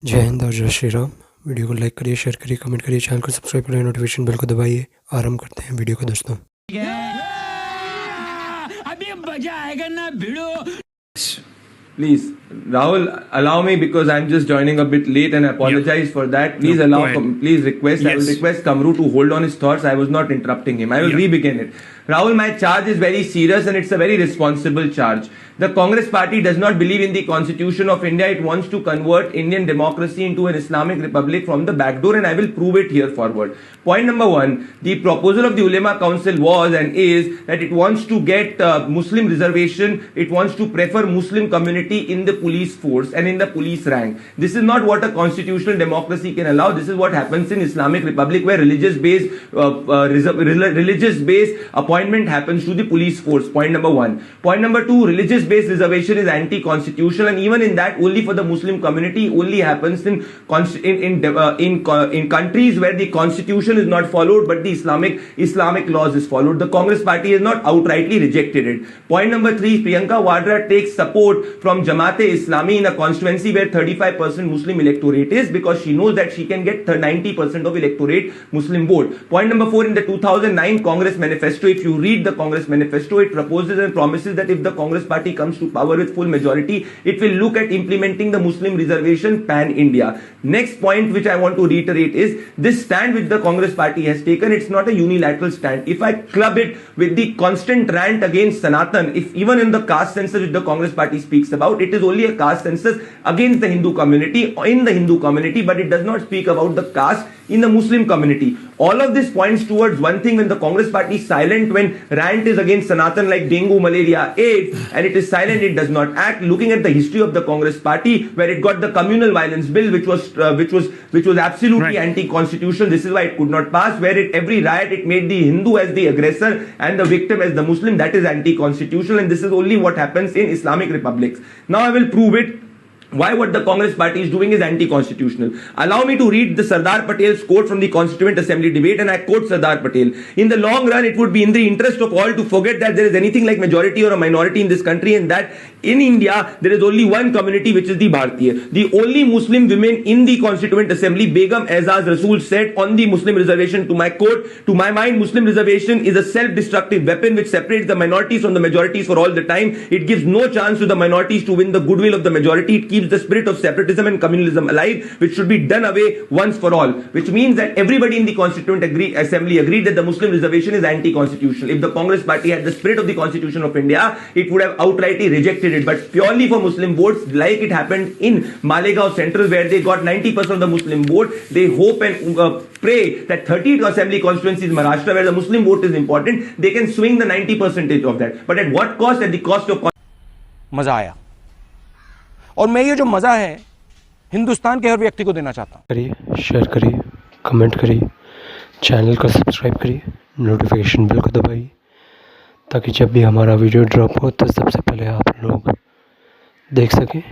जय हिंद और जय श्री राम। वीडियो को लाइक करिए, शेयर करिए, कमेंट करिए, चैनल को सब्सक्राइब करिए, नोटिफिकेशन बेल को दबाइए। आरंभ करते हैं वीडियो को दोस्तों। अभी मजा आएगा ना भिड़ो। Please, Rahul, allow me because I'm just joining a bit late and I apologize for that. Please allow, please request, I will request Kamru to hold on his thoughts. I was not interrupting him. I will re-begin it. Rahul, my charge is very serious and it's a very responsible charge. The Congress party does not believe in the constitution of India. It wants to convert Indian democracy into an Islamic republic from the back door, and I will prove it here forward. Point number one, the proposal of the Ulema Council was and is that it wants to get Muslim reservation. It wants to prefer Muslim community in the police force and in the police rank. This is not what a constitutional democracy can allow. This is what happens in Islamic Republic, where religious-based appointment happens to the police force. Point number one. Point number two, religious-based reservation is anti-constitutional, and even in that, only for the Muslim community, only happens in countries where the constitution is not followed, but the Islamic laws is followed. The Congress party has not outrightly rejected it. Point number three, Priyanka Vadra takes support from Jamaat-e-Islami in a constituency where 35% Muslim electorate is, because she knows that she can get 90% of electorate Muslim vote. Point number four, in the 2009 Congress manifesto, if you read the Congress manifesto, it proposes and promises that if the Congress party comes to power with full majority, it will look at implementing the Muslim reservation pan-India. Next point which I want to reiterate is this stand which the Congress party has taken, it's not a unilateral stand. If I club it with the constant rant against Sanatan, if even in the caste census which the Congress party speaks about, it is only a caste census against the Hindu community, in the Hindu community, but it does not speak about the caste in the Muslim community. All of this points towards one thing: when the Congress party is silent when rant is against Sanatan like dengue, malaria, AIDS, and it is silent, it does not act. Looking at the history of the Congress party, where it got the communal violence bill, which was absolutely anti-constitutional. This is why it could not pass. Where every riot it made the Hindu as the aggressor and the victim as the Muslim. That is anti-constitutional, and this is only what happens in Islamic republics. Now I will prove it. Why what the Congress party is doing is anti-constitutional. Allow me to read the Sardar Patel's quote from the Constituent Assembly debate, and I quote Sardar Patel: "In the long run, it would be in the interest of all to forget that there is anything like majority or a minority in this country, and that in India there is only one community, which is the Bharatiya. The only Muslim women in the Constituent Assembly, Begum Aizaz Rasool, said on the Muslim reservation, to my quote, to my mind, Muslim reservation is a self-destructive weapon which separates the minorities from the majorities for all the time. It gives no chance to the minorities to win the goodwill of the majority. It keeps the spirit of separatism and communalism alive, which should be done away once for all." Which means that everybody in the Constituent Assembly agreed that the Muslim reservation is anti-constitutional. If the Congress party had the spirit of the Constitution of India, it would have outrightly rejected it. But purely for Muslim votes, like it happened in Malegaon Central, where they got 90% of the Muslim vote, they hope and pray that 30 assembly constituencies in Maharashtra, where the Muslim vote is important, they can swing the 90% of that. But at what cost? At the cost of मजा आया, और मैं ये जो मजा है हिंदुस्तान के हर व्यक्ति को देना चाहता हूँ। करिए, शेयर करिए, कमेंट करिए, चैनल को सब्सक्राइब करिए, नोटिफिकेशन बेल को दबाइए, ताकि जब भी हमारा वीडियो ड्रॉप हो तो सबसे पहले आप लोग देख सकें।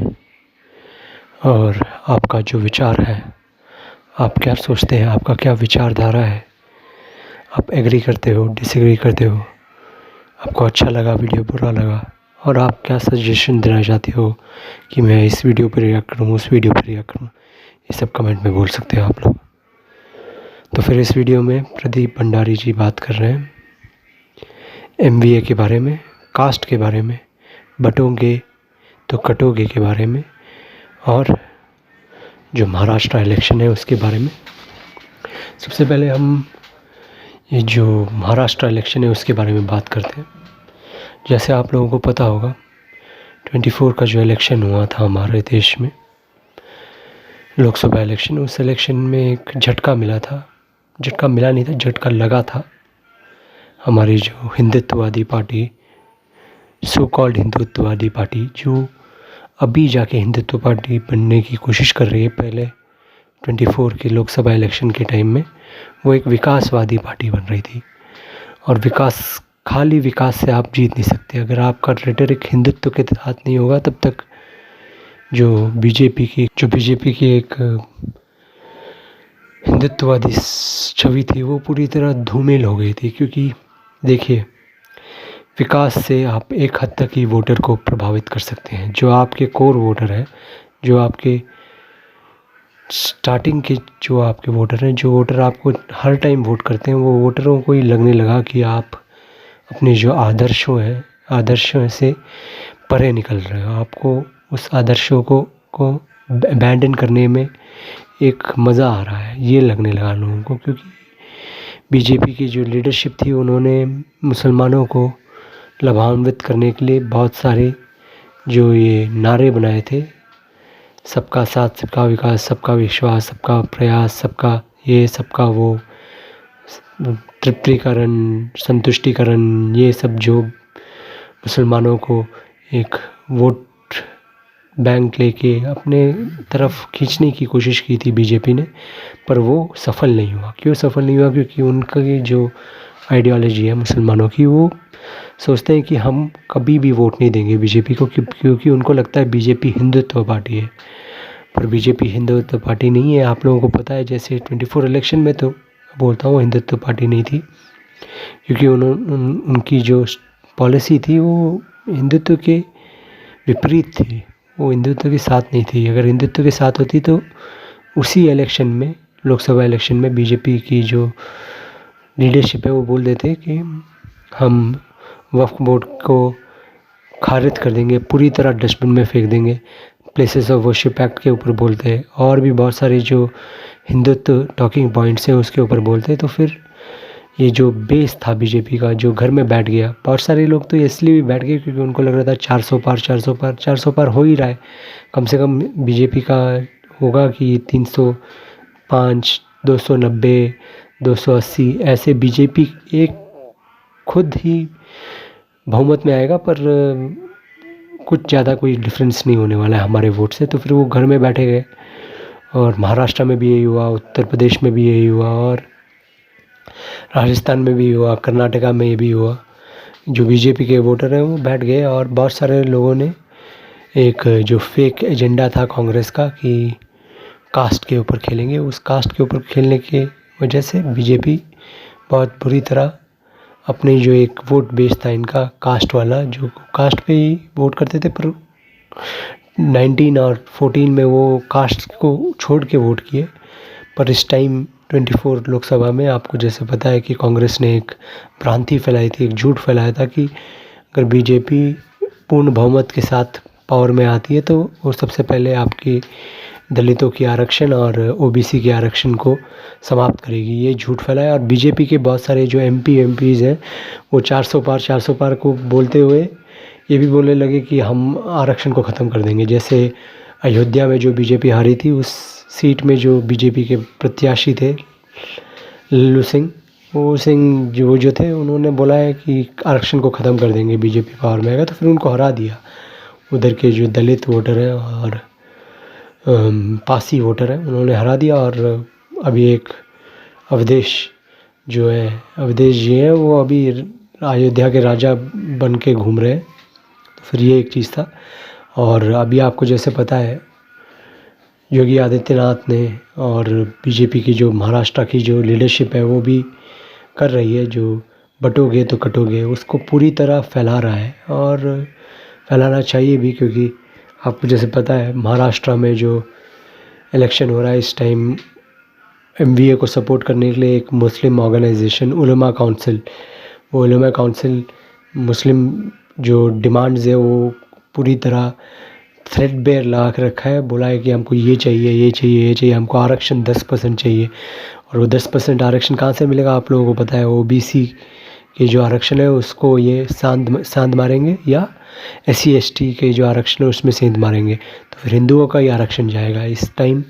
और आपका जो विचार है, आप क्या सोचते हैं, आपका क्या विचारधारा है, आप एग्री करते हो, डिसएग्री करते हो, आपको अच्छा लगा वीडियो, बुरा लगा, और आप क्या सजेशन देना चाहते हो कि मैं इस वीडियो पर रिएक्ट करूँ, उस वीडियो पर रिएक्ट करूँ, ये सब कमेंट में बोल सकते हो आप लोग। तो फिर इस वीडियो में प्रदीप भंडारी जी बात कर रहे हैं MVA के बारे में, कास्ट के बारे में, बटोगे तो कटोगे के बारे में, और जो महाराष्ट्र इलेक्शन है उसके बारे में। सबसे पहले हम ये जो महाराष्ट्र इलेक्शन है उसके बारे में बात करते हैं। जैसे आप लोगों को पता होगा, 24 का जो इलेक्शन हुआ था हमारे देश में, लोकसभा इलेक्शन, उस इलेक्शन में एक झटका मिला था, झटका मिला नहीं था, झटका लगा था। हमारी जो हिंदुत्ववादी पार्टी, सो कॉल्ड हिंदुत्ववादी पार्टी, जो अभी जाके हिंदुत्व पार्टी बनने की कोशिश कर रही है, पहले 24 के लोकसभा इलेक्शन के टाइम में वो एक विकासवादी पार्टी बन रही थी। और खाली विकास से आप जीत नहीं सकते। अगर आपका रेटरिक हिंदुत्व के तहत नहीं होगा, तब तक जो बीजेपी की एक हिंदुत्ववादी छवि थी वो पूरी तरह धूमिल हो गई थी। क्योंकि देखिए, विकास से आप एक हद तक ही वोटर को प्रभावित कर सकते हैं। जो आपके कोर वोटर है, जो आपके स्टार्टिंग के जो आपके वोटर हैं, जो वोटर आपको हर टाइम वोट करते हैं, वो वोटरों को ही लगने लगा कि आप अपने जो आदर्शों से परे निकल रहे हो। आपको उस आदर्शों को अबैंडन करने में एक मज़ा आ रहा है, ये लगने लगा लोगों को। क्योंकि बीजेपी की जो लीडरशिप थी, उन्होंने मुसलमानों को लाभान्वित करने के लिए बहुत सारे जो ये नारे बनाए थे, सबका साथ, सबका विकास, सबका विश्वास, सबका प्रयास, सबका ये, सबका वो, तृप्तिकरण, संतुष्टिकरण, ये सब जो मुसलमानों को एक वोट बैंक लेके अपने तरफ खींचने की कोशिश की थी बीजेपी ने, पर वो सफल नहीं हुआ। क्यों सफल नहीं हुआ? क्योंकि उनका जो आइडियोलॉजी है मुसलमानों की, वो सोचते हैं कि हम कभी भी वोट नहीं देंगे बीजेपी को, क्योंकि उनको लगता है बीजेपी हिंदुत्व पार्टी है। पर बीजेपी हिंदुत्व पार्टी नहीं है। आप लोगों को पता है, जैसे 24 इलेक्शन में तो बोलता हूँ हिंदुत्व पार्टी नहीं थी, क्योंकि उनकी जो पॉलिसी थी वो हिंदुत्व के विपरीत थी, वो हिंदुत्व के साथ नहीं थी। अगर हिंदुत्व के साथ होती तो उसी इलेक्शन में, लोकसभा इलेक्शन में, बीजेपी की जो लीडरशिप है वो बोल देते कि हम वक्फ बोर्ड को खारिज कर देंगे, पूरी तरह डस्टबिन में फेंक देंगे, प्लेसेस ऑफ वर्शिप एक्ट के ऊपर बोलते हैं, और भी बहुत सारे जो हिंदुत्व टॉकिंग पॉइंट्स हैं उसके ऊपर बोलते हैं। तो फिर ये जो बेस था बीजेपी का, जो घर में बैठ गया। बहुत सारे लोग तो इसलिए भी बैठ गए क्योंकि उनको लग रहा था 400 पार हो ही रहा है। कम से कम बीजेपी का होगा कि 305, 290, 280, ऐसे बीजेपी एक खुद ही बहुमत में आएगा, पर कुछ ज़्यादा कोई डिफरेंस नहीं होने वाला है हमारे वोट से। तो फिर वो घर में बैठे गए, और महाराष्ट्र में भी यही हुआ, उत्तर प्रदेश में भी यही हुआ, और राजस्थान में भी हुआ, कर्नाटका में भी हुआ। जो बीजेपी के वोटर हैं वो बैठ गए, और बहुत सारे लोगों ने एक जो फेक एजेंडा था कांग्रेस का कि कास्ट के ऊपर खेलेंगे, उस कास्ट के ऊपर खेलने के वजह से बीजेपी बहुत बुरी तरह अपने जो एक वोट बेस था इनका कास्ट वाला, जो कास्ट पे ही वोट करते थे, पर 19 और 14 में वो कास्ट को छोड़ के वोट किए। पर इस टाइम 24 लोकसभा में आपको जैसे पता है कि कांग्रेस ने एक भ्रांति फैलाई थी, एक झूठ फैलाया था कि अगर बीजेपी पूर्ण बहुमत के साथ पावर में आती है तो वो सबसे पहले आपकी दलितों की आरक्षण और ओबीसी के आरक्षण को समाप्त करेगी। ये झूठ फैलाया, और बीजेपी के बहुत सारे जो एमपीज़ हैं वो 400 पार को बोलते हुए ये भी बोलने लगे कि हम आरक्षण को ख़त्म कर देंगे। जैसे अयोध्या में जो बीजेपी हारी थी, उस सीट में जो बीजेपी के प्रत्याशी थे लल्लू सिंह, वो सिंह जो थे, उन्होंने बोला है कि आरक्षण को ख़त्म कर देंगे बीजेपी पावर में आएगा। तो फिर उनको हरा दिया। उधर के जो दलित वोटर हैं और पासी वोटर हैं, उन्होंने हरा दिया। और अभी एक अवधेश जी हैं, वो अभी अयोध्या के राजा बन के घूम रहे हैं। तो फिर ये एक चीज़ था। और अभी आपको जैसे पता है योगी आदित्यनाथ ने और बीजेपी की जो महाराष्ट्र की जो लीडरशिप है वो भी कर रही है, जो बटोगे तो कटोगे, उसको पूरी तरह फैला रहा है, और फैलाना चाहिए भी। क्योंकि आपको जैसे पता है महाराष्ट्र में जो इलेक्शन हो रहा है इस टाइम, एमवीए को सपोर्ट करने के लिए एक मुस्लिम ऑर्गेनाइजेशन उलमा काउंसिल, वो उलमा काउंसिल मुस्लिम जो डिमांड्स है वो पूरी तरह थ्रेडबेयर लगा के रखा है। बोला है कि हमको ये चाहिए, ये चाहिए, ये चाहिए, हमको आरक्षण 10% चाहिए। और वो 10% आरक्षण कहाँ से मिलेगा आप लोगों को पता है, ओबीसी के जो आरक्षण है उसको ये सांध मारेंगे, या SC ST के जो आरक्षण है उसमें सेंध मारेंगे। तो फिर हिंदुओं का ही आरक्षण जाएगा। इस टाइम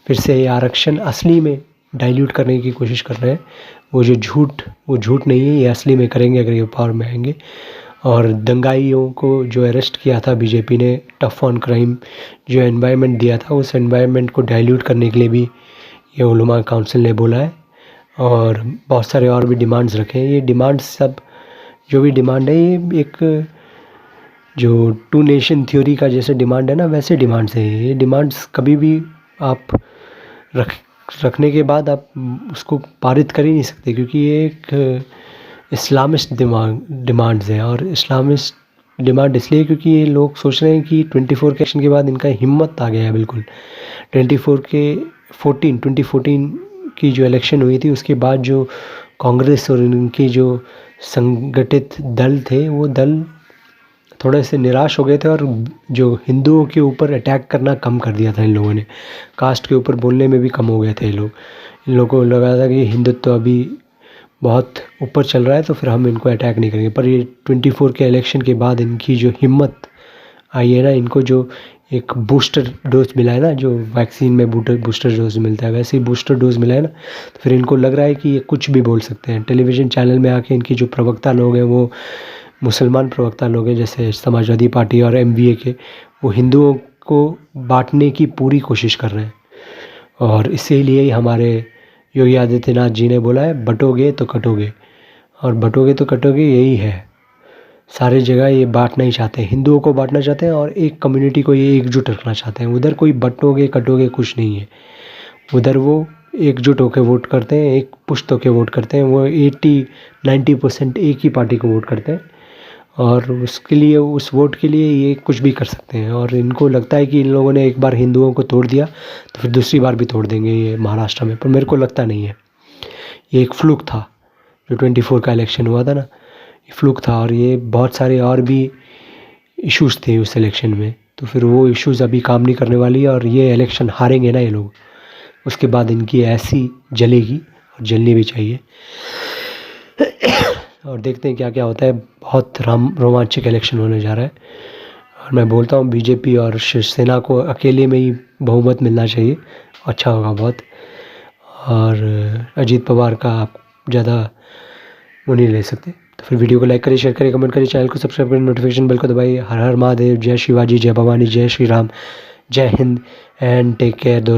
फिर से ये आरक्षण असली में डाइल्यूट करने की कोशिश कर रहे हैं। वो झूठ नहीं है, ये असली में करेंगे अगर ये पावर में आएंगे। और दंगाइयों को जो अरेस्ट किया था बीजेपी ने, टफ ऑन क्राइम जो एनवायरनमेंट दिया था, उस एनवायरनमेंट को डाइल्यूट करने के लिए भी ये उलमा काउंसिल ने बोला है। और बहुत सारे और भी डिमांड्स रखे हैं। ये डिमांड्स सब जो भी डिमांड है, ये एक जो 2 नेशन थ्योरी का जैसे डिमांड है ना, वैसे डिमांड्स हैं। ये डिमांड्स कभी भी आप रखने के बाद आप उसको पारित कर ही नहीं सकते, क्योंकि ये एक इस्लामिस्ट डिमांड्स हैं। और इस्लामिस्ट डिमांड इसलिए क्योंकि ये लोग सोच रहे हैं कि 24 के इलेक्शन के बाद इनका हिम्मत आ गया है बिल्कुल। 24 के 2014 की जो इलेक्शन हुई थी उसके बाद जो कांग्रेस और इनके जो संगठित दल थे वो दल थोड़े से निराश हो गए थे और जो हिंदुओं के ऊपर अटैक करना कम कर दिया था इन लोगों ने। कास्ट के ऊपर बोलने में भी कम हो गए थे ये लोग। इन लोगों को लगा था कि हिंदुत्व अभी बहुत ऊपर चल रहा है तो फिर हम इनको अटैक नहीं करेंगे। पर ये 24 के इलेक्शन के बाद इनकी जो हिम्मत आई है ना, इनको जो एक बूस्टर डोज मिला है ना, जो वैक्सीन में बूस्टर डोज मिलता है वैसे ही बूस्टर डोज मिला है ना, तो फिर इनको लग रहा है कि ये कुछ भी बोल सकते हैं। टेलीविज़न चैनल में आके इनकी जो प्रवक्ता लोग हैं वो मुसलमान प्रवक्ता लोग हैं, जैसे समाजवादी पार्टी और MVA के, वो हिंदुओं को बांटने की पूरी कोशिश कर रहे हैं। और इसीलिए ही हमारे योगी आदित्यनाथ जी ने बोला है बटोगे तो कटोगे, और बटोगे तो कटोगे यही है। सारे जगह ये बांटना ही चाहते हैं, हिंदुओं को बांटना चाहते हैं और एक कम्युनिटी को ये एकजुट रखना चाहते हैं। उधर कोई बटोगे कटोगे कुछ नहीं है, उधर वो एकजुट होकर वोट करते हैं, एक पुश्त होकर वोट करते हैं। वो 80-90% एक ही पार्टी को वोट करते हैं और उसके लिए, उस वोट के लिए ये कुछ भी कर सकते हैं। और इनको लगता है कि इन लोगों ने एक बार हिंदुओं को तोड़ दिया तो फिर दूसरी बार भी तोड़ देंगे ये महाराष्ट्र में। पर मेरे को लगता नहीं है, ये एक फ्लूक था जो 24 का इलेक्शन हुआ था ना, ये फ्लूक था। और ये बहुत सारे और भी इश्यूज़ थे उस इलेक्शन में, तो फिर वो इश्यूज़ अभी काम नहीं करने वाली है। और ये इलेक्शन हारेंगे ना ये लोग, उसके बाद इनकी ऐसी जलेगी और जलनी भी चाहिए। और देखते हैं क्या क्या होता है। बहुत रोमांचक इलेक्शन होने जा रहा है और मैं बोलता हूँ BJP और शिवसेना को अकेले में ही बहुमत मिलना चाहिए, अच्छा होगा बहुत। और अजीत पवार का आप ज़्यादा वो नहीं ले सकते। तो फिर वीडियो को लाइक करिए, शेयर करिए, कमेंट करिए, चैनल को सब्सक्राइब करिए, नोटिफिकेशन बेल को दबाइए। हर हर महादेव, जय शिवाजी, जय भवानी, जय श्री राम, जय हिंद एंड टेक केयर।